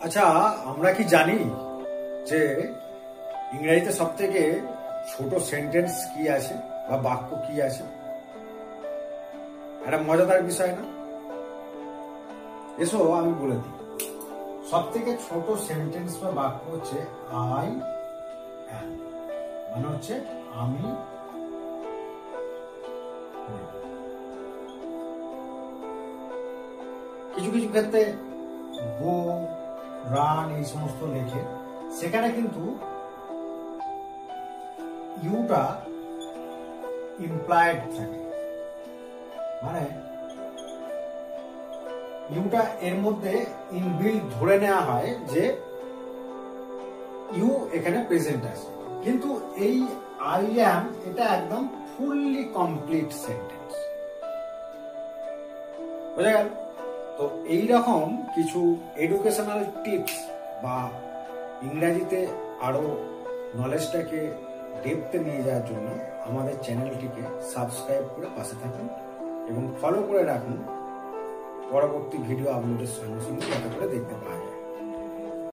আচ্ছা, আমরা কি জানি যে ইংরেজিতে সব থেকে ছোট সেন্টেন্স কি আছে বা বাক্য কি আছে? একটা মজাদার বিষয় না? এসো আমি বলে দিই। সব থেকে ছোট সেন্টেন্স বা বাক্য হচ্ছে আই অ্যাম, মানে হচ্ছে আমি। কিছু কিছু ক্ষেত্রে গো, রান এই সমস্ত লেখে, সেখানে কিন্তু ইউটা ইমপ্লয়েড থাকে, মানে ইউটা এর মধ্যে ইনবিল্ট ধরে নেওয়া হয় যে ইউ এখানে প্রেজেন্ট আছে, কিন্তু এই আই অ্যাম এটা একদম ফুললি কমপ্লিট সেন্টেন্স। বোঝা গেল? তো এইরকম কিছু এডুকেশনাল টিপস বা ইংরাজিতে আরো নলেজটাকে ডেপথে নিয়ে যাওয়ার জন্য আমাদের চ্যানেলটিকে সাবস্ক্রাইব করে পাশে থাকুন এবং ফলো করে রাখুন পরবর্তী ভিডিও আপলোডের সঙ্গে সঙ্গে যাতে করে দেখতে পাওয়া যায়।